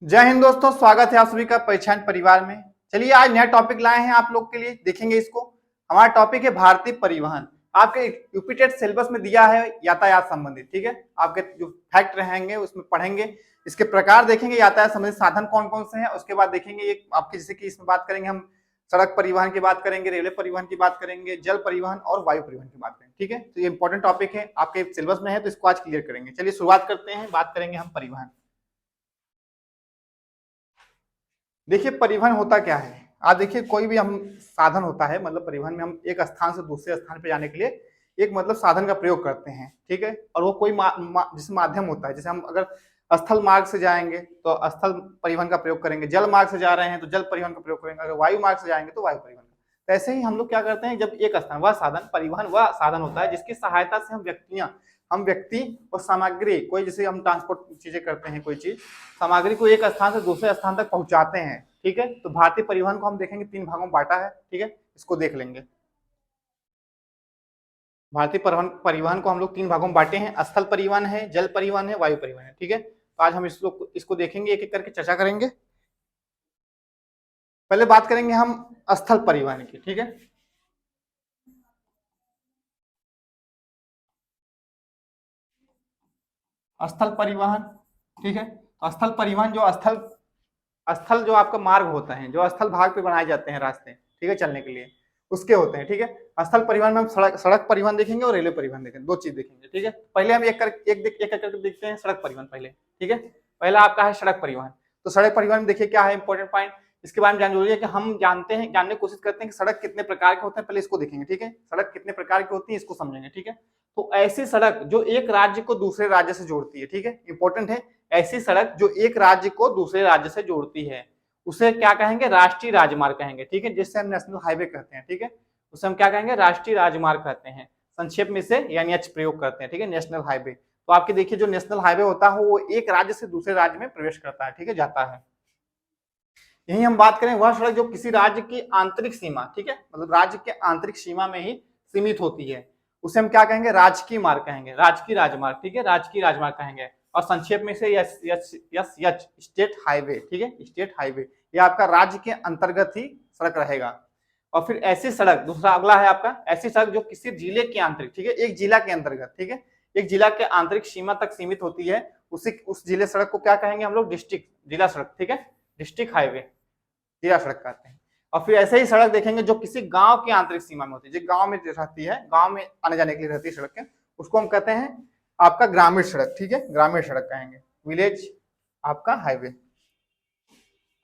जय हिंद दोस्तों, स्वागत है आप सभी का पहचान परिवार में। चलिए आज नया टॉपिक लाए हैं आप लोग के लिए, देखेंगे इसको। हमारा टॉपिक है भारतीय परिवहन। आपके यूपी टेट सिलेबस में दिया है यातायात संबंधित, ठीक है। आपके जो फैक्ट रहेंगे उसमें पढ़ेंगे, इसके प्रकार देखेंगे, यातायात संबंधित साधन कौन कौन से हैं। उसके बाद देखेंगे एक आपके, जैसे कि इसमें बात करेंगे हम सड़क परिवहन की बात करेंगे, रेलवे परिवहन की बात करेंगे, जल परिवहन और वायु परिवहन की बात करेंगे, ठीक है। तो ये इंपॉर्टेंट टॉपिक है, आपके सिलेबस में है, तो इसको आज क्लियर करेंगे। चलिए शुरुआत करते हैं, बात करेंगे हम परिवहन। देखिए परिवहन होता क्या है। आप देखिए कोई भी हम साधन होता है, मतलब परिवहन में हम एक स्थान से दूसरे स्थान पे जाने के लिए एक मतलब साधन का प्रयोग करते हैं, ठीक है। और वो कोई जिस माध्यम होता है, जैसे हम अगर स्थल मार्ग से जाएंगे तो स्थल परिवहन का प्रयोग करेंगे, जल मार्ग से जा रहे हैं तो जल परिवहन का प्रयोग करेंगे, अगर वायु मार्ग से जाएंगे तो वायु परिवहन का। तो ऐसे ही हम लोग क्या करते हैं, जब एक स्थान वह साधन परिवहन वह साधन होता है जिसकी सहायता से हम व्यक्ति और सामग्री, कोई जैसे हम ट्रांसपोर्ट चीजें करते हैं, कोई चीज सामग्री को एक स्थान से दूसरे स्थान तक पहुंचाते हैं, ठीक है। तो भारतीय परिवहन को हम देखेंगे तीन भागों में बांटा है, ठीक है। इसको देख लेंगे। भारतीय परिवहन को हम लोग तीन भागों में बांटे हैं, स्थल परिवहन है, जल परिवहन है, वायु परिवहन है, ठीक है। तो आज हम इसको देखेंगे, एक एक करके चर्चा करेंगे। पहले बात करेंगे हम स्थल परिवहन की, ठीक है। स्थल परिवहन, ठीक है। तो स्थल परिवहन जो स्थल स्थल जो आपका मार्ग होता है, जो स्थल भाग पे बनाए जाते हैं रास्ते, ठीक है, चलने के लिए उसके होते हैं, ठीक है। स्थल परिवहन में हम सड़क परिवहन देखेंगे और रेलवे परिवहन देखेंगे, दो चीज देखेंगे, ठीक है। पहले हम एक करके देखते हैं सड़क परिवहन पहले, ठीक है। पहला आपका है सड़क परिवहन। तो सड़क परिवहन में देखिए क्या है इंपॉर्टेंट पॉइंट, इसके बारे में जान जरूरी है कि हम जानने की कोशिश करते हैं कि सड़क कितने प्रकार के होते हैं, पहले इसको देखेंगे, ठीक है। सड़क कितने प्रकार की होती है इसको समझेंगे, ठीक है। तो ऐसी सड़क जो एक राज्य को दूसरे राज्य से जोड़ती है, ठीक है, इंपॉर्टेंट है। ऐसी सड़क जो एक राज्य को दूसरे राज्य से जोड़ती है उसे क्या कहेंगे, राष्ट्रीय राजमार्ग कहेंगे, ठीक है। जिससे हम नेशनल हाईवे कहते हैं, ठीक है। उसे हम क्या कहेंगे, राष्ट्रीय राजमार्ग कहते हैं, संक्षेप में से एनएच प्रयोग करते हैं, ठीक है, नेशनल हाईवे। तो आपके देखिए जो नेशनल हाईवे होता है वो एक राज्य से दूसरे राज्य में प्रवेश करता है, ठीक है, जाता है। यही हम बात करें वह सड़क जो किसी राज्य की आंतरिक सीमा, ठीक है, मतलब राज्य के आंतरिक सीमा में ही सीमित होती है, उसे हम क्या कहेंगे, राजकीय मार्ग कहेंगे, राजकीय राजमार्ग, ठीक है, राजकीय राजमार्ग कहेंगे। और संक्षेप में से यस स्टेट हाईवे, ठीक है, स्टेट हाईवे, ये आपका राज्य के अंतर्गत ही सड़क रहेगा। और फिर ऐसी सड़क, दूसरा अगला है आपका ऐसी सड़क जो किसी जिले के आंतरिक, ठीक है, एक जिला के अंतर्गत, ठीक है, एक जिला के आंतरिक सीमा तक सीमित होती है, उस जिले सड़क को क्या कहेंगे हम लोग, डिस्ट्रिक्ट जिला सड़क, ठीक है, डिस्ट्रिक्ट हाईवे जिला सड़क कहते हैं। और फिर ऐसे ही सड़क देखेंगे जो किसी गांव की आंतरिक सीमा में होती है, जो गांव में रहती है, गांव में आने जाने के लिए रहती है सड़क के, उसको हम कहते हैं आपका ग्रामीण सड़क, ठीक है, ग्रामीण सड़क कहेंगे, विलेज आपका हाईवे।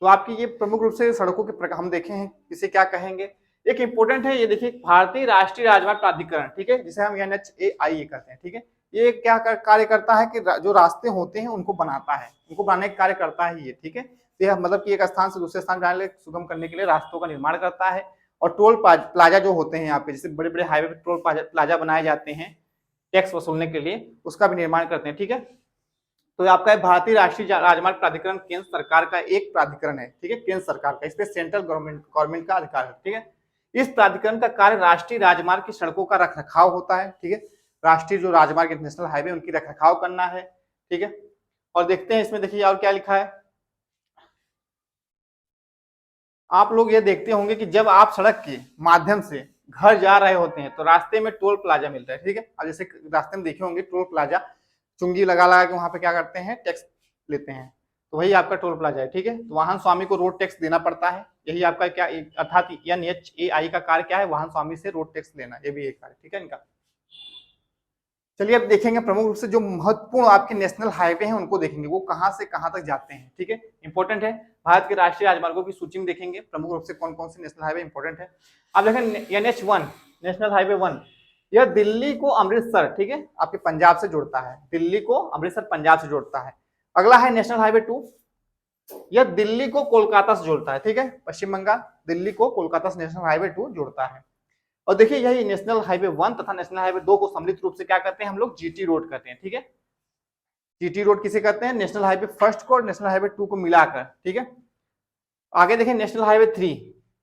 तो आपकी ये प्रमुख रूप से सड़कों के प्रकार हम देखे हैं, इसे क्या कहेंगे। एक इंपॉर्टेंट है ये देखिए, भारतीय राष्ट्रीय राजमार्ग प्राधिकरण, ठीक है, जिसे हम NHAI कहते हैं, ठीक है। ये क्या कार्य करता है कि जो रास्ते होते हैं उनको बनाता है, उनको बनाने का कार्य करता है ये, ठीक है। तो यह मतलब कि एक स्थान से दूसरे स्थान जाने सुगम करने के लिए रास्तों का निर्माण करता है। और टोल प्लाजा जो होते हैं आपके, जैसे बड़े बड़े हाईवे पे टोल प्लाजा बनाए जाते हैं टैक्स वसूलने के लिए, उसका भी निर्माण करते हैं, ठीक है। तो आपका भारतीय राष्ट्रीय राजमार्ग प्राधिकरण केंद्र सरकार का एक प्राधिकरण है, ठीक है, केंद्र सरकार का, इस पे सेंट्रल गवर्नमेंट का अधिकार है, ठीक है। इस प्राधिकरण का कार्य राष्ट्रीय राजमार्ग की सड़कों का रखरखाव होता है, ठीक है, राष्ट्रीय जो राजमार्ग नेशनल हाईवे उनकी रखरखाव करना है, ठीक है। और देखते हैं इसमें, देखिए और क्या लिखा है। आप लोग ये देखते होंगे कि जब आप सड़क के माध्यम से घर जा रहे होते हैं तो रास्ते में टोल प्लाजा मिलता है, ठीक है। अब जैसे रास्ते में देखे होंगे टोल प्लाजा, चुंगी लगा लगा के वहां पे क्या करते हैं, टैक्स लेते हैं, तो वही आपका टोल प्लाजा है, ठीक है। तो वाहन स्वामी को रोड टैक्स देना पड़ता है, यही आपका क्या, अर्थात NHAI का कार्य क्या है, वाहन स्वामी से रोड टैक्स लेना, ये भी एक कार्य, ठीक है इनका। चलिए अब देखेंगे प्रमुख रूप से जो महत्वपूर्ण आपके नेशनल हाईवे हैं उनको देखेंगे, वो कहां से कहां तक जाते हैं, ठीक है, इंपॉर्टेंट है। भारत के राष्ट्रीय राजमार्गों की सूची में देखेंगे प्रमुख रूप से कौन कौन से नेशनल हाईवे इंपॉर्टेंट है। आप देखें NH1 नेशनल हाईवे 1, यह दिल्ली को अमृतसर, ठीक है, आपके पंजाब से जोड़ता है, दिल्ली को अमृतसर पंजाब से जोड़ता है। अगला है नेशनल हाईवे 2, यह दिल्ली को कोलकाता से जोड़ता है, ठीक है, पश्चिम बंगाल दिल्ली को कोलकाता से नेशनल हाईवे 2 जोड़ता है। और देखिए यही नेशनल हाईवे 1 तथा नेशनल हाईवे 2 को सम्मिलित रूप से क्या कहते हैं हम लोग, GT रोड कहते हैं, ठीक है। GT रोड किसे कहते हैं, नेशनल हाईवे फर्स्ट को और नेशनल हाईवे 2 को मिलाकर, ठीक है। आगे देखें नेशनल हाईवे 3,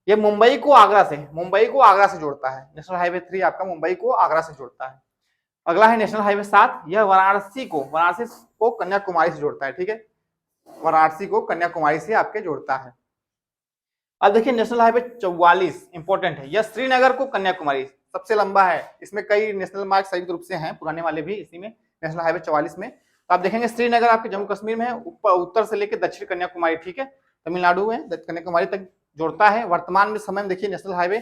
ये मुंबई को आगरा से जोड़ता है, नेशनल हाईवे 3 आपका मुंबई को आगरा से जोड़ता है। अगला है नेशनल हाईवे 7, यह वाराणसी को कन्याकुमारी से जोड़ता है, ठीक है। वाराणसी को कन्याकुमारी से आपके जोड़ता है। अब देखिए नेशनल हाईवे 44 इंपॉर्टेंट है, यह श्रीनगर को कन्याकुमारी सबसे लंबा है। इसमें कई नेशनल मार्ग संयुक्त रूप से हैं, पुराने वाले भी इसी में नेशनल हाईवे 44 में। तो आप देखेंगे श्रीनगर आपके जम्मू कश्मीर में है, उत्तर से लेकर दक्षिण कन्याकुमारी, ठीक है, तमिलनाडु में कन्याकुमारी तक जोड़ता है। वर्तमान में समय में देखिए नेशनल हाईवे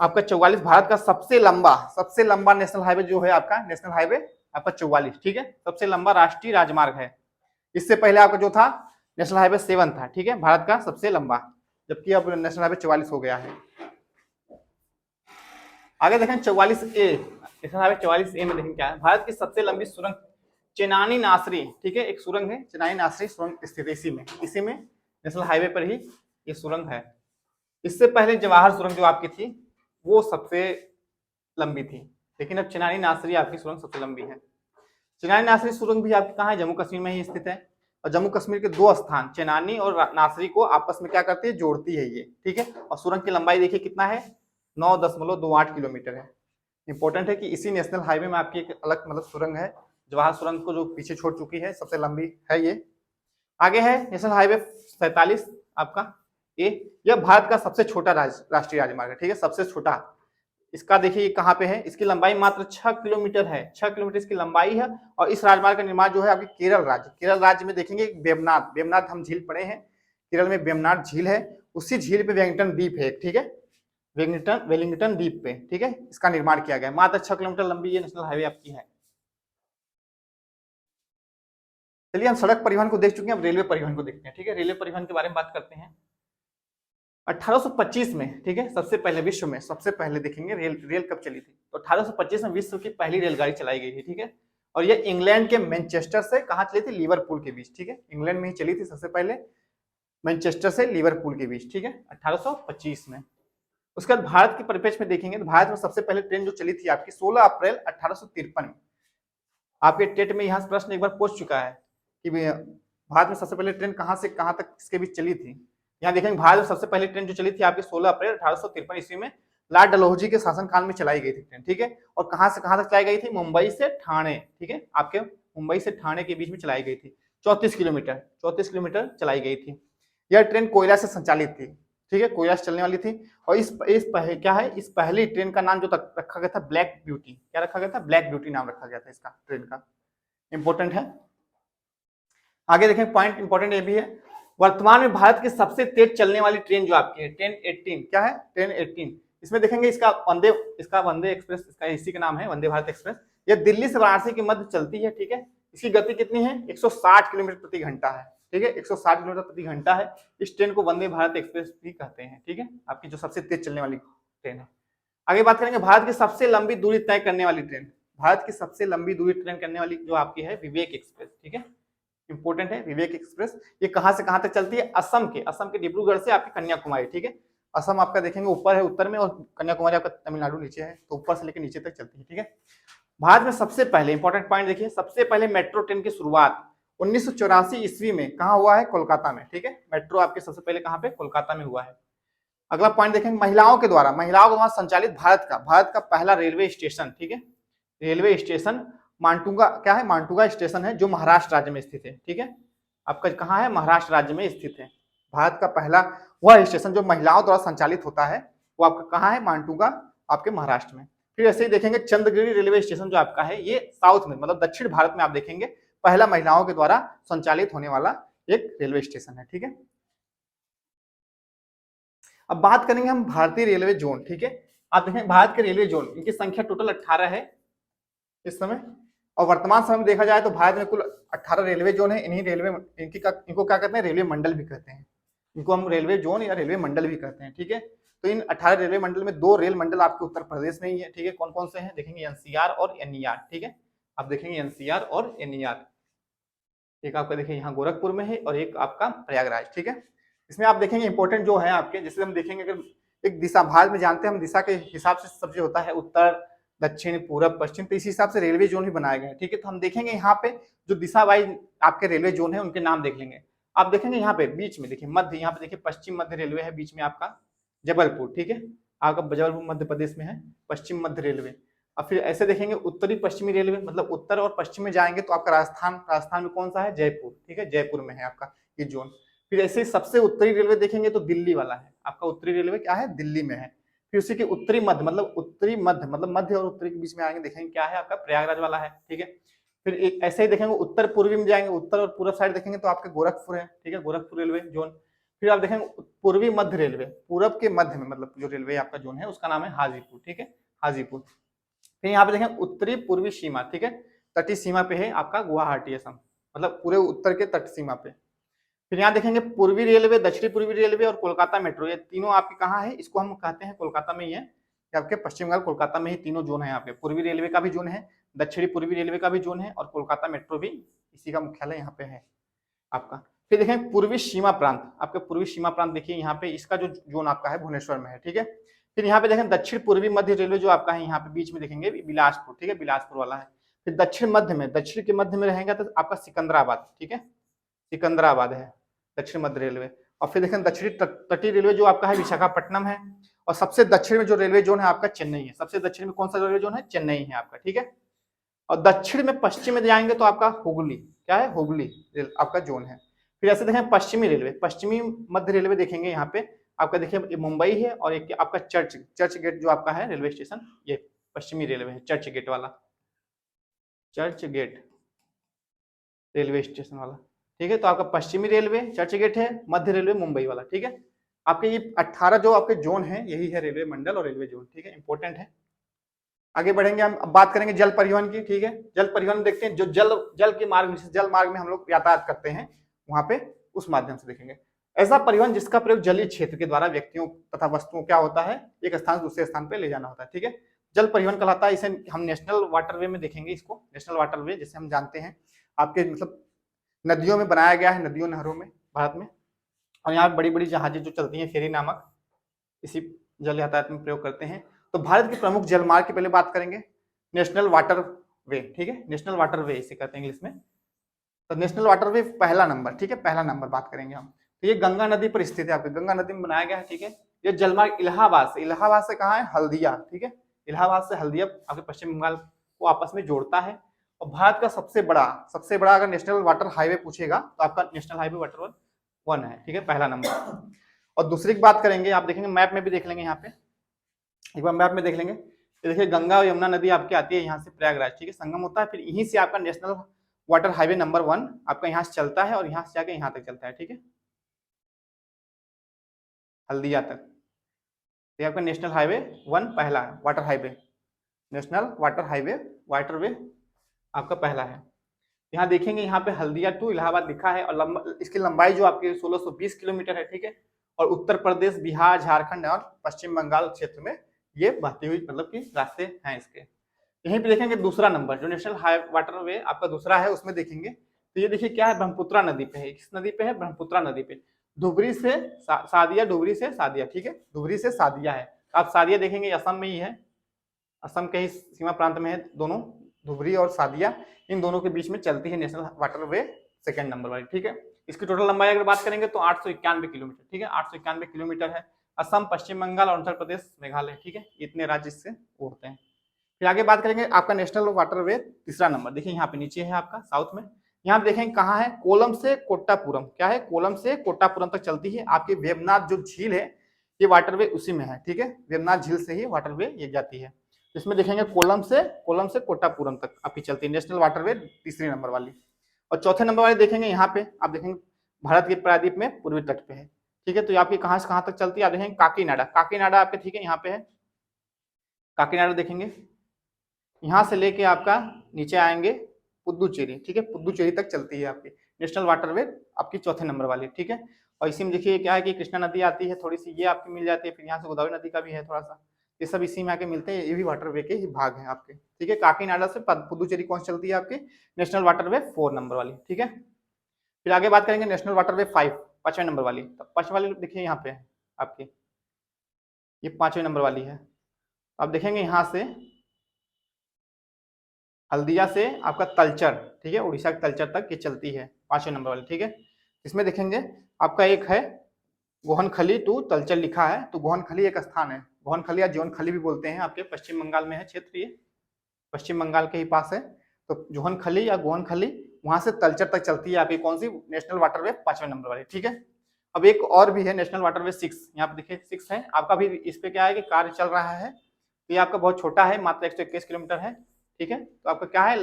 आपका 44 भारत का सबसे लंबा नेशनल हाईवे जो है आपका नेशनल हाईवे आपका 44, ठीक है, सबसे लंबा राष्ट्रीय राजमार्ग है। इससे पहले आपका जो था नेशनल हाईवे 7 था, ठीक है, भारत का सबसे लंबा, जबकि अब नेशनल हाईवे 44 हो गया है। आगे देखें 44A, नेशनल हाईवे 44A में देखें क्या है, भारत की सबसे लंबी सुरंग चेनानी नासरी, ठीक है, एक सुरंग है चेनानी नासरी सुरंग स्थित इसी में नेशनल हाईवे पर ही ये सुरंग है। इससे पहले जवाहर सुरंग जो आपकी थी वो सबसे लंबी थी, लेकिन अब चेनानी नासरी आपकी सुरंग सबसे लंबी है। चेनानी नासरी सुरंग भी आपकी कहाँ है, जम्मू कश्मीर में ही स्थित है। और जम्मू कश्मीर के दो स्थान चेनानी और नासरी को आपस में क्या करती है, जोड़ती है ये, ठीक है। और सुरंग की लंबाई देखिए कितना है, 9.28 किलोमीटर है। इंपॉर्टेंट है कि इसी नेशनल हाईवे में आपकी एक अलग मतलब सुरंग है, जवाहर सुरंग को जो पीछे छोड़ चुकी है, सबसे लंबी है ये। आगे है नेशनल हाईवे 47 आपका यह भारत का सबसे छोटा राष्ट्रीय राजमार्ग है, ठीक है, सबसे छोटा। इसका देखिए कहाँ पे है, इसकी लंबाई मात्र 6 किलोमीटर है, 6 किलोमीटर इसकी लंबाई है। और इस राजमार्ग का निर्माण जो है आपके केरल राज्य में देखेंगे, वेम्बनाथ हम झील पड़े हैं, केरल में वेम्बनाथ झील है, उसी झील पे वेलिंगटन द्वीप है, ठीक है, वेलिंगटन द्वीप पे, ठीक है, इसका निर्माण किया गया। मात्र 6 किलोमीटर लंबी ये नेशनल हाईवे आपकी है। चलिए हम सड़क परिवहन को देख चुके हैं, अब रेलवे परिवहन को देखते हैं, ठीक है। रेलवे परिवहन के बारे में बात करते हैं। 1825 में, ठीक है, सबसे पहले विश्व में सबसे पहले देखेंगे रेल कब चली थी, तो 1825 में विश्व की पहली रेलगाड़ी चलाई गई थी, ठीक है। और ये इंग्लैंड के मैनचेस्टर से कहाँ चली थी, लिवरपूल के बीच, ठीक है, इंग्लैंड में ही चली थी सबसे पहले, मैनचेस्टर से लिवरपूल के बीच, ठीक है, 1825 में। उसके बाद भारत के परिप्रेक्ष्य में देखेंगे तो भारत में सबसे पहले ट्रेन जो चली थी आपकी 16 अप्रैल 1853 में। आपके टेट में यहाँ प्रश्न एक बार पूछ चुका है कि भारत में सबसे पहले ट्रेन कहाँ से कहाँ तक इसके बीच चली थी। यहाँ देखेंगे भारत में सबसे पहली ट्रेन जो चली थी आपकी 16 अप्रैल 1853 ईस्वी में लॉर्ड डलहौजी के शासनकाल में चलाई गई थी ट्रेन, ठीक है। और कहाँ से कहाँ तक चलाई गई थी, मुंबई से ठाणे, ठीक है, आपके मुंबई से ठाणे के बीच में चलाई गई थी। 34 किलोमीटर चलाई गई थी। यह ट्रेन कोयला से संचालित थी, ठीक है, कोयला से चलने वाली थी। और इस क्या है, इस पहली ट्रेन का नाम जो तक रखा गया था ब्लैक ब्यूटी, क्या रखा गया था, ब्लैक ब्यूटी नाम रखा गया था इसका, ट्रेन का, इंपॉर्टेंट है। आगे देखें पॉइंट इंपॉर्टेंट ये भी है, वर्तमान में भारत की सबसे तेज चलने वाली ट्रेन जो आपकी है ट्रेन 18, क्या है, ट्रेन 18। इसमें देखेंगे इसका वंदे एक्सप्रेस, इसका इसी का नाम है वंदे भारत एक्सप्रेस। यह दिल्ली से वाराणसी के मध्य चलती है, ठीक है। इसकी गति कितनी है, 160 किलोमीटर प्रति घंटा है, ठीक है, 160 किलोमीटर प्रति घंटा है। इस ट्रेन को वंदे भारत एक्सप्रेस भी कहते हैं, ठीक है, आपकी जो सबसे तेज चलने वाली ट्रेन है। आगे बात करेंगे भारत की सबसे लंबी दूरी तय करने वाली ट्रेन, भारत की सबसे लंबी दूरी ट्रेन करने वाली जो आपकी है विवेक एक्सप्रेस, ठीक है, इंपॉर्टेंट है विवेक एक्सप्रेस। ये कहां से कहां तक चलती है, असम के डिब्रूगढ़ से आपकी कन्याकुमारी, ठीक है। असम आपका देखेंगे ऊपर है उत्तर में, और कन्याकुमारी आपका तमिलनाडु नीचे है, तो ऊपर से लेकर नीचे तक चलती है, ठीक है। भारत में सबसे पहले इंपॉर्टेंट पॉइंट देखिए, सबसे पहले मेट्रो ट्रेन की शुरुआत 1984 ईस्वी में कहाँ हुआ है, कोलकाता में, ठीक है। मेट्रो आपके सबसे पहले कहाँ पे, कोलकाता में हुआ है। अगला पॉइंट देखेंगे महिलाओं के द्वारा संचालित भारत का पहला रेलवे स्टेशन, ठीक है, रेलवे स्टेशन मांटुंगा, क्या है, मांटुंगा स्टेशन है जो महाराष्ट्र राज्य में स्थित है, ठीक है, आपका कहाँ है, महाराष्ट्र राज्य में स्थित है। भारत का पहला वह स्टेशन जो महिलाओं द्वारा संचालित होता है वो आपका कहाँ है, मांटुंगा, आपके महाराष्ट्र में। फिर ऐसे ही देखेंगे चंद्रगिरी रेलवे स्टेशन जो आपका है ये साउथ में मतलब दक्षिण भारत में आप देखेंगे पहला महिलाओं के द्वारा संचालित होने वाला एक रेलवे स्टेशन है, ठीक है। अब बात करेंगे हम भारतीय रेलवे जोन, ठीक है। आप देखें भारत के रेलवे जोन, इनकी संख्या टोटल 18 है इस समय। और वर्तमान समय में देखा जाए तो भारत में कुल 18 रेलवे जोन है। इनको क्या कहते हैं, रेलवे मंडल भी कहते हैं। इनको हम रेलवे जोन या रेलवे मंडल भी कहते हैं, ठीक है। तो इन 18 रेलवे मंडल में 2 रेल मंडल आपके उत्तर प्रदेश में ही है, ठीक है। कौन कौन से हैं देखेंगे, एनसीआर और एनईआर, ठीक है। आप देखेंगे एनसीआर और एनईआर, एक आपका देखिए यहाँ गोरखपुर में है और एक आपका प्रयागराज, ठीक है। इसमें आप देखेंगे इंपॉर्टेंट जो है आपके, जैसे हम देखेंगे अगर एक दिशा भारत में जानते हैं हम दिशा के हिसाब से सब जो होता है उत्तर दक्षिण पूरब पश्चिम, तो इस हिसाब से रेलवे जोन भी बनाए गए हैं, ठीक है। तो हम देखेंगे यहाँ पे जो दिशा वाइज आपके रेलवे जोन है उनके नाम देख लेंगे। आप देखेंगे यहाँ पे बीच में देखिए मध्य, यहाँ पे देखिए पश्चिम मध्य रेलवे है, बीच में आपका जबलपुर, ठीक है, आपका जबलपुर मध्य प्रदेश में है पश्चिम मध्य रेलवे। और फिर ऐसे देखेंगे उत्तरी पश्चिमी रेलवे, मतलब उत्तर और पश्चिम में जाएंगे तो आपका राजस्थान में कौन सा है, जयपुर, ठीक है, जयपुर में है आपका ये जोन। फिर ऐसे सबसे उत्तरी रेलवे देखेंगे तो दिल्ली वाला है आपका, उत्तरी रेलवे क्या है, दिल्ली में है। फिर उसी के उत्तरी मध्य, मतलब उत्तरी मध्य, मतलब मध्य और उत्तरी के बीच में आएंगे, देखेंगे क्या है आपका, प्रयागराज वाला है, ठीक है। फिर एक ऐसे ही देखेंगे उत्तर पूर्वी में जाएंगे, उत्तर और पूर्व साइड देखेंगे तो आपके गोरखपुर है, ठीक है, गोरखपुर रेलवे जोन। फिर आप देखेंगे पूर्वी मध्य रेलवे, पूरब के मध्य में मतलब जो रेलवे आपका जोन है उसका नाम है हाजीपुर, ठीक है, हाजीपुर। फिर यहाँ पे देखें उत्तरी पूर्वी सीमा, ठीक है, तटीय सीमा पे है आपका गुवाहाटी असम, मतलब पूरे उत्तर के तट सीमा पे। फिर यहाँ देखेंगे पूर्वी रेलवे, दक्षिणी पूर्वी रेलवे और कोलकाता मेट्रो, ये तीनों आपके कहाँ है, इसको हम कहते हैं कोलकाता में ही है, आपके पश्चिम बंगाल कोलकाता में ही तीनों जोन है आपके, पूर्वी रेलवे का भी जोन है, दक्षिणी पूर्वी रेलवे का भी जोन है, और कोलकाता मेट्रो भी इसी का मुख्यालय यहाँ पे है आपका। फिर देखें पूर्वी सीमा प्रांत, आपके पूर्वी सीमा प्रांत देखिए यहाँ पे, इसका जो जोन आपका है भुवनेश्वर में है, ठीक है। फिर यहाँ पे देखें दक्षिण पूर्वी मध्य रेलवे जो आपका है, यहाँ पे बीच में देखेंगे बिलासपुर, ठीक है, बिलासपुर वाला है। फिर दक्षिण मध्य में, दक्षिण के मध्य में रहेगा तो आपका सिकंदराबाद, ठीक है, सिकंदराबाद है दक्षिण मध्य रेलवे। और फिर देखें दक्षिणी तटीय रेलवे जो आपका है विशाखापट्टनम है। और सबसे दक्षिण में जो रेलवे जोन है आपका चेन्नई है, सबसे दक्षिण में कौन सा रेलवे जोन है, चेन्नई है आपका, ठीक है। और दक्षिण में पश्चिम में जाएंगे तो आपका हुगली, क्या है, हुगली आपका जोन है। फिर ऐसे देखें पश्चिमी रेलवे, पश्चिमी मध्य रेलवे देखेंगे यहाँ पे आपका, देखिए मुंबई है, और एक आपका चर्च गेट जो आपका है रेलवे स्टेशन, ये पश्चिमी रेलवे है, चर्च गेट वाला, चर्च गेट रेलवे स्टेशन वाला, ठीक है। तो आपका पश्चिमी रेलवे चर्च गेट है, मध्य रेलवे मुंबई वाला, ठीक है। आपके ये 18 जो आपके जोन है यही है रेलवे मंडल और रेलवे जोन, ठीक है, इंपॉर्टेंट है। आगे बढ़ेंगे हम, अब बात करेंगे जल परिवहन की, ठीक है। जल परिवहन देखते हैं, जो जल के मार्ग, जल मार्ग में हम लोग यातायात करते हैं वहां पे, उस माध्यम से देखेंगे। ऐसा परिवहन जिसका प्रयोग जलीय क्षेत्र के द्वारा व्यक्तियों तथा वस्तुओं क्या होता है, एक स्थान से दूसरे स्थान पे ले जाना होता है, ठीक है, जल परिवहन कहलाता है। इसे हम नेशनल वाटरवे में देखेंगे, इसको नेशनल वाटरवे जिसे हम जानते हैं आपके मतलब नदियों में बनाया गया है, नदियों नहरों में भारत में। और यहाँ बड़ी बड़ी जहाजें जो चलती हैं फेरी नामक, इसी जल यातायात में प्रयोग करते हैं। तो भारत के प्रमुख जलमार्ग की पहले बात करेंगे, नेशनल वाटर वे, ठीक है, नेशनल वाटर वे इसे कहते हैं इंग्लिश में। तो नेशनल वाटर वे पहला नंबर, ठीक है, पहला नंबर बात करेंगे हम। तो ये गंगा नदी पर स्थित है, आपके गंगा नदी में बनाया गया है, ठीक है। ये जलमार्ग इलाहाबाद से कहाँ है, हल्दिया, ठीक है, इलाहाबाद से हल्दिया आपके पश्चिम बंगाल को आपस में जोड़ता है। और भारत का सबसे बड़ा अगर नेशनल वाटर हाईवे पूछेगा तो आपका नेशनल हाईवे वाटर 1 है, ठीक है, पहला नंबर। और दूसरी की बात करेंगे, आप देखेंगे मैप में भी देख लेंगे, यहाँ पे एक बार मैप में देख लेंगे, तो देखिए गंगा और यमुना नदी आपकी आती है यहाँ से प्रयागराज, ठीक है, संगम होता है, फिर यहीं से आपका नेशनल वाटर हाईवे नंबर 1 आपका यहाँ से चलता है और यहाँ से जाके यहाँ तक चलता है, ठीक है, हल्दिया तक। ये आपका नेशनल हाईवे 1 पहला है, water highway, national water way आपका पहला है। यहाँ देखेंगे, यहाँ पे हल्दिया टू इलाहाबाद लिखा है, और इसकी लंबाई जो आपकी 1620 किलोमीटर है, ठीक है। और उत्तर प्रदेश, बिहार, झारखंड और पश्चिम बंगाल क्षेत्र में ये बहती हुई मतलब कि रास्ते हैं इसके। यहीं पे देखेंगे दूसरा नंबर जो नेशनल वाटर वे आपका दूसरा है, उसमें देखेंगे तो ये देखिए क्या है, ब्रह्मपुत्रा नदी पे है। किस नदी पे है, ब्रह्मपुत्रा नदी पे, धुबरी से सादिया, धुबरी से सादिया, ठीक है, धुबरी से सादिया है। आप सादिया देखेंगे असम में ही है, असम के ही सीमा प्रांत में है दोनों, धुबरी और सादिया, इन दोनों के बीच में चलती है national water way second number वाली, ठीक है। इसकी टोटल लंबाई अगर बात करेंगे तो 891 किलोमीटर, ठीक है, 891 किलोमीटर है। असम, पश्चिम बंगाल, अरुणाचल प्रदेश, मेघालय, ठीक है, इतने राज्य इससे उड़ते हैं। फिर आगे बात करेंगे आपका नेशनल वाटर वे तीसरा नंबर, देखिए यहाँ पे नीचे है आपका साउथ में, यहाँ पे देखेंगे कहाँ है, कोलम से कोट्टापुरम, क्या है, कोलम से कोट्टापुरम तक चलती है आपकी। वेबनाथ जो झील है ये वाटरवे उसी में है, ठीक है, वेबनाथ झील से ही वाटरवे ये जाती है। इसमें देखेंगे कोलम से कोट्टापुरम तक आपकी चलती है नेशनल वाटरवे तीसरी नंबर वाली। और चौथे नंबर वाले देखेंगे यहाँ पे, आप देखेंगे भारत के प्रायद्वीप में पूर्वी तट पे है, ठीक है। तो आपकी कहाँ से कहाँ तक चलती है, आप देखेंगे काकीनाडा आपके, ठीक है, यहाँ पे है काकीनाडा, देखेंगे यहाँ से लेके आपका नीचे आएंगे पुदुचेरी, ठीक है, पुदुचेरी तक चलती है आपकी नेशनल वाटरवे आपकी चौथे नंबर वाली, ठीक है। और इसी में देखिए क्या है कि कृष्णा नदी आती है थोड़ी सी, ये आपकी मिल जाती है, फिर यहाँ से गोदावरी नदी का भी है थोड़ा सा, ये सब इसी में आके मिलते हैं, ये भी वाटरवे के ही भाग हैं आपके, ठीक है। काकीनाडा से पुदुचेरी कौन चलती है आपकी, नेशनल वाटरवे 4 नंबर वाली, ठीक है। फिर आगे बात करेंगे नेशनल वाटरवे 5 5वें नंबर वाली, तो 5 वाली देखिए यहाँ पे है आपकी, ये 5वें नंबर वाली है। अब देखेंगे यहाँ से हल्दिया से आपका तलचर, ठीक है, उड़ीसा के तलचर तक ये चलती है 5वें नंबर वाली, ठीक है। इसमें देखेंगे आपका एक है गोहनखली टू तलचर लिखा है, तो गोहनखली एक स्थान है, गोहनखली या जीवनखली भी बोलते हैं, आपके पश्चिम बंगाल में है क्षेत्र ये, पश्चिम बंगाल के ही पास है। तो जोहनखली या गोहनखली वहां से तलचर तक चलती है आपकी कौन सी नेशनल वाटरवे 5वें नंबर वाली, ठीक है। अब एक और भी है नेशनल वाटरवे 6, यहाँ पे देखिए 6 है आपका भी। इस पे क्या है कि कार्य चल रहा है, तो ये आपका बहुत छोटा है, मात्र 121 किलोमीटर है, ठीक है। तो आपका क्या है,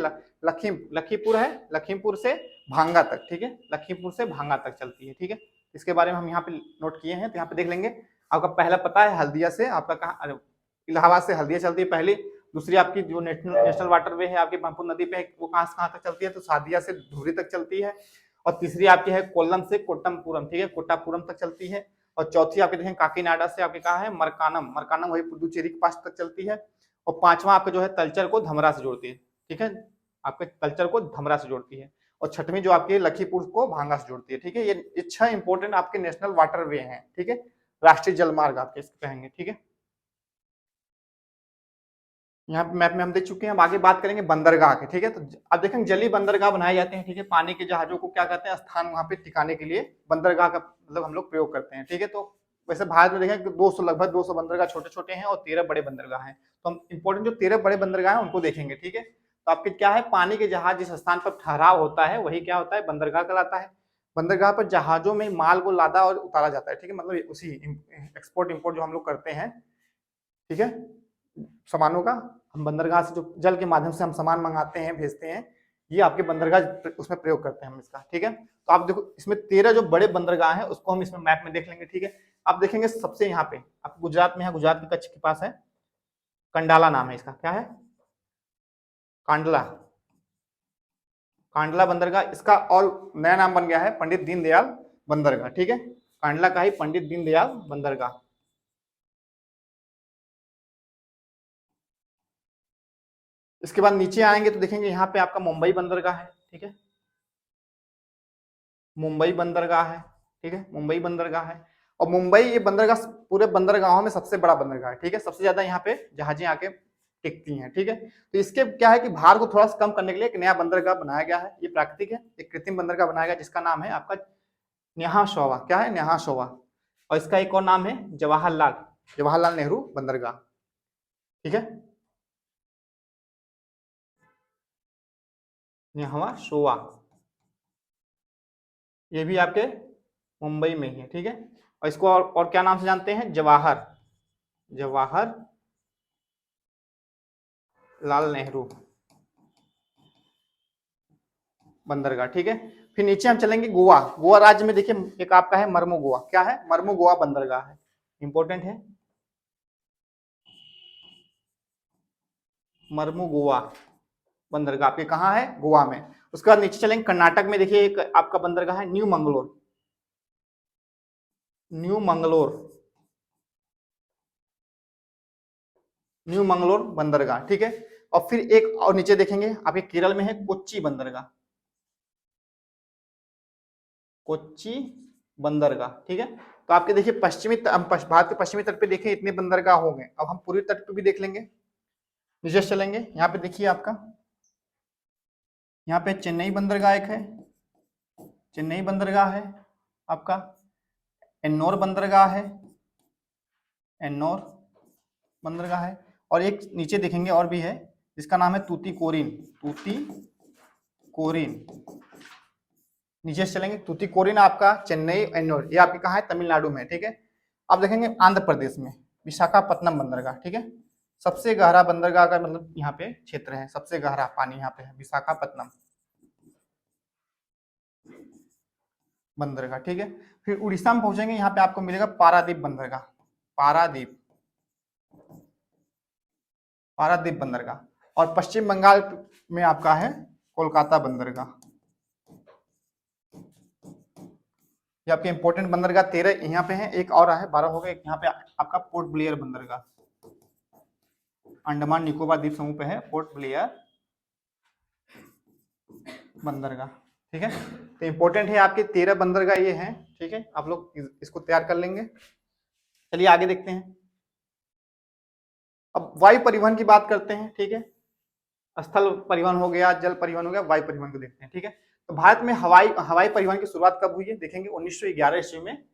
लखीमपुर है, लखीमपुर से भांगा तक, ठीक है, लखीमपुर से भांगा तक चलती है, ठीक है। इसके बारे में हम यहाँ पे नोट किए हैं, तो यहाँ पे देख लेंगे। आपका पहला पता है हल्दिया से, आपका कहाँ, इलाहाबाद से हल्दिया चलती है पहली। दूसरी आपकी जो नेशनल वाटरवे है आपकी ब्रह्मपुत्र नदी पे, वो कहाँ से कहाँ तक चलती है, तो सादिया से धुबरी तक चलती है। और तीसरी आपकी है कोल्लम से कोट्टमपुरम, ठीक है, कोट्टापुरम तक चलती है। और चौथी आपके देखें काकीनाडा से आपके कहाँ है, मरकानम, मरकानम वही पुदुचेरी के पास तक चलती है। और पांचवा आपका जो है तलचर को धमरा से जोड़ती है, ठीक है, आपके तलचर को धमरा से जोड़ती है। और छठवीं जो आपकी लखीपुर को भांगा से जोड़ती है, ठीक है। ये 6 इंपोर्टेंट आपके नेशनल वाटरवे हैं, ठीक है, राष्ट्रीय जलमार्ग आपके इसको कहेंगे, ठीक है। यहाँ पे मैप में हम देख चुके हैं। हम आगे बात करेंगे बंदरगाह के, ठीक है। तो अब देखेंगे जलीय बंदरगाह बनाए जाते हैं, ठीक है, पानी के जहाजों को क्या कहते हैं, स्थान वहां पे टिकाने के लिए बंदरगाह का मतलब हम लोग प्रयोग करते हैं, ठीक है। तो वैसे भारत में देखें 200 लगभग 200 बंदरगाह छोटे छोटे हैं और 13 बड़े बंदरगाह हैं। तो हम इंपॉर्टेंट जो 13 बड़े बंदरगाह हैं उनको देखेंगे, ठीक है। तो आपके क्या है, पानी के जहाज जिस स्थान पर ठहराव होता है वही क्या होता है, बंदरगाह कहलाता है। बंदरगाह पर जहाजों में माल को लादा और उतारा जाता है, ठीक है, मतलब उसी एक्सपोर्ट इम्पोर्ट जो हम लोग करते हैं, ठीक है, सामानों का। हम बंदरगाह से जो जल के माध्यम से हम सामान मंगाते हैं, भेजते हैं, ये आपके बंदरगाह उसमें प्रयोग करते हैं हम इसका, ठीक है। तो आप देखो इसमें 13 जो बड़े बंदरगाह हैं उसको हम इसमें मैप में देख लेंगे, ठीक है। आप देखेंगे सबसे यहाँ पे आप गुजरात में है, गुजरात के कच्छ के पास है, कंडाला नाम है इसका, क्या है, कांडला, कांडला बंदरगाह। इसका और नया नाम बन गया है पंडित दीनदयाल बंदरगाह, ठीक है, कांडला का ही पंडित दीनदयाल बंदरगाह। इसके बाद नीचे आएंगे तो देखेंगे यहाँ पे आपका मुंबई बंदरगाह है, ठीक है, मुंबई बंदरगाह है, ठीक है, मुंबई बंदरगाह है। और मुंबई ये बंदरगाह पूरे बंदरगाहों में सबसे बड़ा बंदरगाह है, ठीक है, सबसे ज्यादा यहाँ पे जहाजें आके टिकती हैं, ठीक है। तो इसके क्या है कि भार को थोड़ा सा कम करने के लिए एक नया बंदरगाह बनाया गया है, ये प्राकृतिक है, एक कृत्रिम बंदरगाह बनाया गया जिसका नाम है आपका न्याहा शोवा, क्या है, न्याहा शोवा। और इसका एक और नाम है जवाहरलाल नेहरू बंदरगाह, ठीक है, न्याहा शोवा, ये भी आपके मुंबई में ही है, ठीक है। और इसको और क्या नाम से जानते हैं, जवाहर लाल नेहरू बंदरगाह, ठीक है। फिर नीचे हम चलेंगे गोवा, गोवा राज्य में देखिए एक आपका है मर्मो गोवा, क्या है, मर्मो गोवा बंदरगाह है, इंपॉर्टेंट है, मर्मो गोवा बंदरगाह आपके कहाँ है, गोवा में। उसके बाद नीचे चलेंगे कर्नाटक में, देखिए एक आपका बंदरगाह है new Mangalore, new Mangalore, new Mangalore बंदरगाह, ठीक है। और फिर एक और नीचे देखेंगे आपके केरल में है कोच्चि बंदरगाह, कोच्चि बंदरगाह, ठीक है। तो आपके देखिए भारत के पश्चिमी तट पे देखिए इतने बंदरगाह हो गए। अब हम पूर्वी तट पे भी देख लेंगे, नीचे चलेंगे, यहाँ पे देखिए आपका यहाँ पे चेन्नई बंदरगाह एक है, चेन्नई बंदरगाह है आपका, एन्नोर बंदरगाह है, एन्नोर बंदरगाह है। और एक नीचे देखेंगे और भी है जिसका नाम है तूतीकोरिन, तूतीकोरिन, नीचे चलेंगे, तूतीकोरिन आपका चेन्नई एन्नोर, ये आपके कहाँ है, तमिलनाडु में, ठीक है। अब देखेंगे आंध्र प्रदेश में विशाखापट्टनम बंदरगाह, ठीक है, सबसे गहरा बंदरगाह का मतलब यहाँ पे क्षेत्र है, सबसे गहरा पानी यहाँ पे है, विशाखापट्टनम बंदरगाह, ठीक है। फिर उड़ीसा में पहुंचेंगे, यहाँ पे आपको मिलेगा पारादीप बंदरगाह, पारादीप, पारादीप बंदरगाह। और पश्चिम बंगाल में आपका है कोलकाता बंदरगाह। ये आपके इंपोर्टेंट बंदरगाह 13 यहाँ पे हैं, एक और है 12 हो गए। यहाँ पे आपका पोर्ट ब्लेयर बंदरगाह, अंडमान निकोबार द्वीप समूह पे है पोर्ट ब्लेयर बंदरगाह, ठीक है। तो इंपॉर्टेंट है आपके 13 बंदरगाह ये हैं, ठीक है, आप लोग इसको तैयार कर लेंगे। चलिए आगे देखते हैं। अब वायु परिवहन की बात करते हैं, ठीक है, स्थल परिवहन हो गया, जल परिवहन हो गया, वायु परिवहन को देखते हैं, ठीक है। तो भारत में हवाई परिवहन की शुरुआत कब हुई है, देखेंगे 1911 ईस्वी में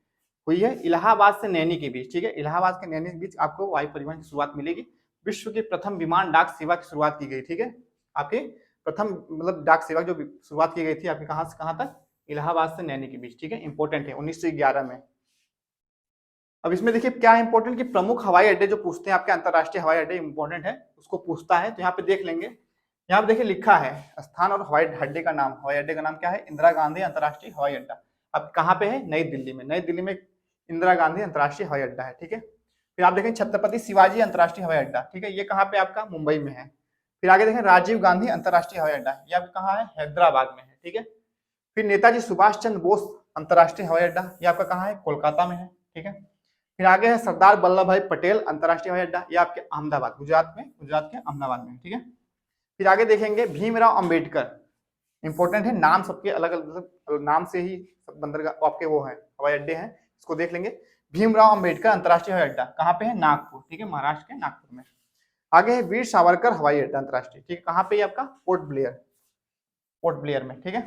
हुई है, इलाहाबाद से नैनी के बीच, ठीक है, इलाहाबाद के नैनी के बीच आपको वायु परिवहन की शुरुआत मिलेगी। विश्व की प्रथम विमान डाक सेवा की शुरुआत की गई, ठीक है। आपकी प्रथम मतलब डाक सेवा जो शुरुआत की गई थी आपके कहां से कहां तक, इलाहाबाद से नैनी के बीच, ठीक है, इंपॉर्टेंट है 1911 में। अब इसमें देखिए क्या है इंपॉर्टेंट कि प्रमुख हवाई अड्डे जो पूछते हैं आपके, अंतरराष्ट्रीय हवाई अड्डे इंपॉर्टेंट है, उसको पूछता है, तो यहाँ पे देख लेंगे। यहाँ पे देखिए लिखा है स्थान और हवाई अड्डे का नाम, हवाई अड्डे का नाम क्या है, इंदिरा गांधी अंतरराष्ट्रीय हवाई अड्डा। अब कहाँ पे है, नई दिल्ली में, नई दिल्ली में इंदिरा गांधी अंतरराष्ट्रीय हवाई अड्डा है, ठीक है। फिर आप देखें छत्रपति शिवाजी अंतरराष्ट्रीय हवाई अड्डा, ठीक है, ये कहाँ पे आपका, मुंबई में है। फिर आगे देखें राजीव गांधी अंतरराष्ट्रीय हवाई अड्डा, ये आपका कहाँ है, हैदराबाद में है, ठीक है। फिर नेताजी सुभाष चंद्र बोस अंतरराष्ट्रीय हवाई अड्डा, ये आपका कहाँ है, कोलकाता में है, ठीक है। फिर आगे है सरदार वल्लभ भाई पटेल अंतरराष्ट्रीय हवाई अड्डा, ये आपके अहमदाबाद, गुजरात में, गुजरात के अहमदाबाद में, ठीक है। फिर आगे देखेंगे भीमराव अंबेडकर, इंपॉर्टेंट है, नाम सबके अलग अलग, नाम से ही सब बंदरगाह आपके वो है हवाई अड्डे हैं, इसको देख लेंगे। भीमराव अंबेडकर अंतरराष्ट्रीय हवाई अड्डा कहाँ पे है, नागपुर, ठीक है, महाराष्ट्र के नागपुर में। आगे है वीर सावरकर हवाई अड्डा अंतरराष्ट्रीय, ठीक है, कहाँ पे आपका, पोर्ट ब्लेयर, पोर्ट ब्लेयर में, ठीक है।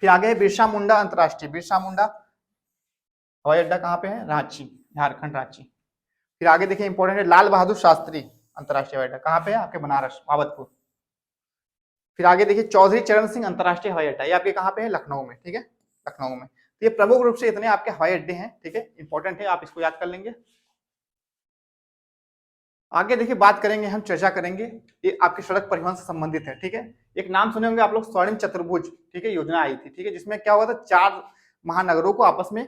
फिर आगे है बिरसा मुंडा अंतरराष्ट्रीय, बिरसा मुंडा हवाई अड्डा कहाँ पे है, रांची, झारखंड, रांची। फिर आगे देखिए इंपॉर्टेंट है लाल बहादुर शास्त्री अंतरराष्ट्रीय हवाई अड्डा, कहाँ पे है, आपके बनारस, बाबतपुर। फिर आगे देखिए चौधरी चरण सिंह अंतरराष्ट्रीय हवाई अड्डा, ये आपके कहाँ पे है, लखनऊ में, ठीक है, लखनऊ में। तो ये प्रमुख रूप से इतने आपके हवाई अड्डे हैं, ठीक है, इंपॉर्टेंट है, आप इसको याद कर लेंगे। आगे देखिए बात करेंगे, हम चर्चा करेंगे, ये आपके सड़क परिवहन से संबंधित है, ठीक है। एक नाम सुने होंगे आप लोग, स्वर्णिम चतुर्भुज, ठीक है, योजना आई थी, ठीक है, जिसमें क्या हुआ था, 4 महानगरों को आपस में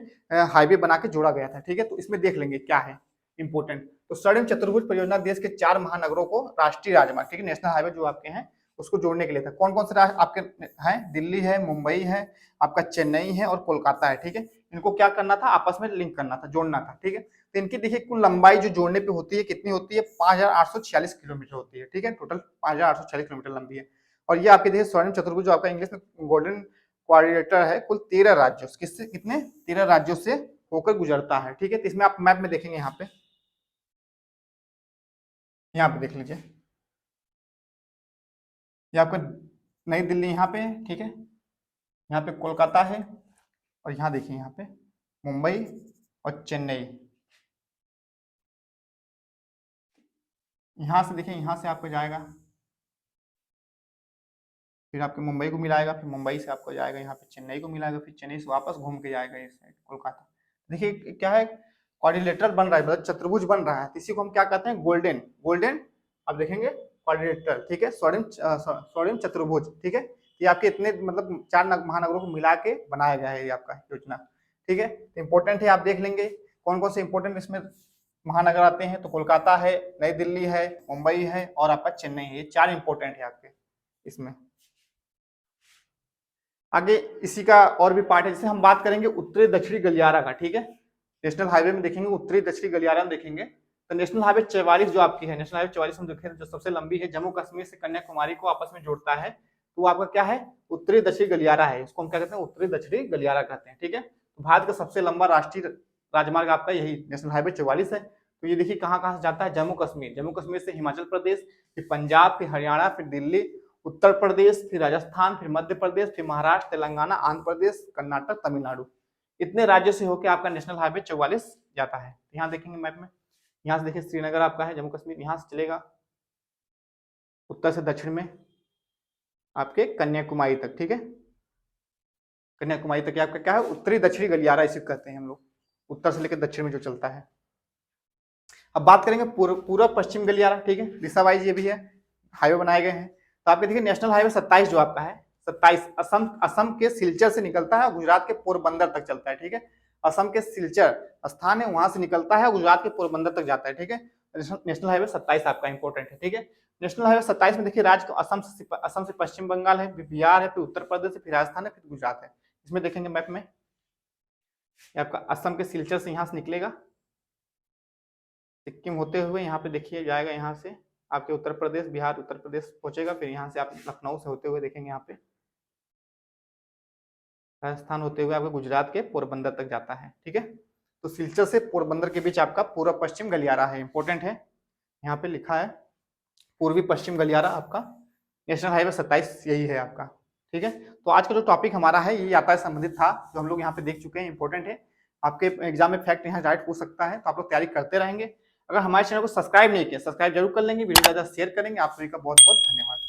हाईवे बना के जोड़ा गया था, ठीक है। तो इसमें देख लेंगे क्या है इंपॉर्टेंट। तो स्वर्णिम चतुर्भुज परियोजना देश के 4 महानगरों को राष्ट्रीय राजमार्ग, ठीक है, नेशनल हाईवे जो आपके हैं उसको जोड़ने के लिए था। कौन कौन से आपके हैं, दिल्ली है, मुंबई है, आपका चेन्नई है और कोलकाता है, ठीक है। इनको क्या करना था, आपस में लिंक करना था, जोड़ना था, ठीक है। तो इनकी देखिए कुल लंबाई जो जोड़ने पे होती है कितनी होती है, 5846 किलोमीटर होती है, ठीक है, टोटल 5846 किलोमीटर लंबी है। और ये आपके देखिए स्वर्णिम चतुर्भुज जो आपका इंग्लिश में गोल्डन क्वाड्रिलेटरल है, कुल 13 राज्यों किससे, कितने 13 राज्यों से होकर गुजरता है, ठीक है। तो इसमें आप मैप में देखेंगे, यहाँ पे देख लीजिए, ये आपका नई दिल्ली यहाँ पे है, ठीक है, यहाँ पे कोलकाता है, और यहाँ देखिए यहाँ पे मुंबई और चेन्नई। यहाँ से देखिए, यहाँ से आपको जाएगा, फिर आपके मुंबई को मिलाएगा, फिर मुंबई से आपको जाएगा यहाँ पे चेन्नई को मिलाएगा, फिर चेन्नई से वापस घूम के जाएगा इस साइड कोलकाता। देखिए क्या है, क्वाड्रिलेटरल बन रहा है, मतलब चतुर्भुज बन रहा है, इसी को हम क्या कहते हैं, गोल्डन, गोल्डन अब देखेंगे क्वाड्रिलेटरल, ठीक है, स्वर्णिम चतुर्भुज, ठीक है। ये आपके इतने मतलब 4 महानगरों को मिला के बनाया गया है ये आपका योजना, ठीक है। इंपॉर्टेंट है, आप देख लेंगे कौन कौन से इंपॉर्टेंट इसमें महानगर आते हैं। तो कोलकाता है, नई दिल्ली है, मुंबई है और आपका चेन्नई है, ये 4 इंपॉर्टेंट है आपके इसमें। आगे इसी का और भी पार्ट है, जैसे हम बात करेंगे उत्तरी दक्षिणी गलियारा का, ठीक है, नेशनल हाईवे में देखेंगे, उत्तरी दक्षिणी गलियारा में देखेंगे। तो नेशनल हाईवे 44 जो आपकी है, नेशनल हाईवे 44 हम देखें जो सबसे लंबी है, जम्मू कश्मीर से कन्याकुमारी को आपस में जोड़ता है, तो वो आपका क्या है, उत्तरी दक्षिणी गलियारा है, इसको हम क्या कहते हैं, उत्तरी दक्षिणी गलियारा कहते हैं, ठीक है। तो भारत का सबसे लंबा राष्ट्रीय राजमार्ग आपका यही नेशनल हाईवे 44 है। तो ये देखिए कहाँ कहाँ से जाता है, जम्मू कश्मीर, जम्मू कश्मीर से हिमाचल प्रदेश, फिर पंजाब, फिर हरियाणा, फिर दिल्ली, उत्तर प्रदेश, फिर राजस्थान, फिर मध्य प्रदेश, फिर महाराष्ट्र, तेलंगाना, आंध्र प्रदेश, कर्नाटक, तमिलनाडु, इतने राज्यों से होकर आपका नेशनल हाईवे 44 जाता है। यहाँ देखेंगे मैप में, यहाँ से देखिए श्रीनगर आपका है, जम्मू कश्मीर, यहाँ से चलेगा उत्तर से दक्षिण में आपके कन्याकुमारी तक, ठीक है, कन्याकुमारी तक आपका क्या है, उत्तरी दक्षिणी गलियारा इसे कहते हैं हम लोग, उत्तर से लेकर दक्षिण में जो चलता है। अब बात करेंगे पूर्व पश्चिम गलियारा, ठीक है, दिशा वाइज ये भी है, हाईवे बनाए गए हैं। तो आपके देखिए नेशनल हाईवे 27 जो आपका है, 27 असम के सिलचर से निकलता है, गुजरात के पोरबंदर तक चलता है, ठीक है। असम के सिलचर स्थान है, वहां से निकलता है, गुजरात के पोरबंदर तक जाता है, ठीक है। नेशनल हाईवे 27 आपका इंपॉर्टेंट है, ठीक है। नेशनल हाईवे 27 में देखिए राज्य असम से पश्चिम बंगाल है, फिर बिहार है, फिर उत्तर प्रदेश है, फिर राजस्थान है, फिर गुजरात है। इसमें देखेंगे मैप में, आपका असम के सिलचर से यहाँ से निकलेगा, सिक्किम होते हुए यहाँ पे देखिए जाएगा, यहाँ से आपके उत्तर प्रदेश, बिहार, उत्तर प्रदेश पहुंचेगा, फिर यहाँ से आप लखनऊ से होते हुए देखेंगे यहाँ पे राजस्थान होते हुए आपके गुजरात के पोरबंदर तक जाता है, ठीक है। तो सिलचर से पोरबंदर के बीच आपका पूर्व पश्चिम गलियारा है, इंपॉर्टेंट है, यहाँ पे लिखा है पूर्वी पश्चिम गलियारा आपका नेशनल हाईवे 27 यही है आपका, ठीक है। तो आज का जो टॉपिक हमारा है ये यातायात संबंधित था, जो हम लोग यहाँ पे देख चुके हैं, इंपॉर्टेंट है, आपके एग्जाम में फैक्ट यहाँ राइट पूछ सकता है, तो आप लोग तैयारी करते रहेंगे। अगर हमारे चैनल को सब्सक्राइब नहीं किया, सब्सक्राइब जरूर कर लेंगे, वीडियो ज़्यादा शेयर करेंगे। आप सभी का बहुत बहुत धन्यवाद।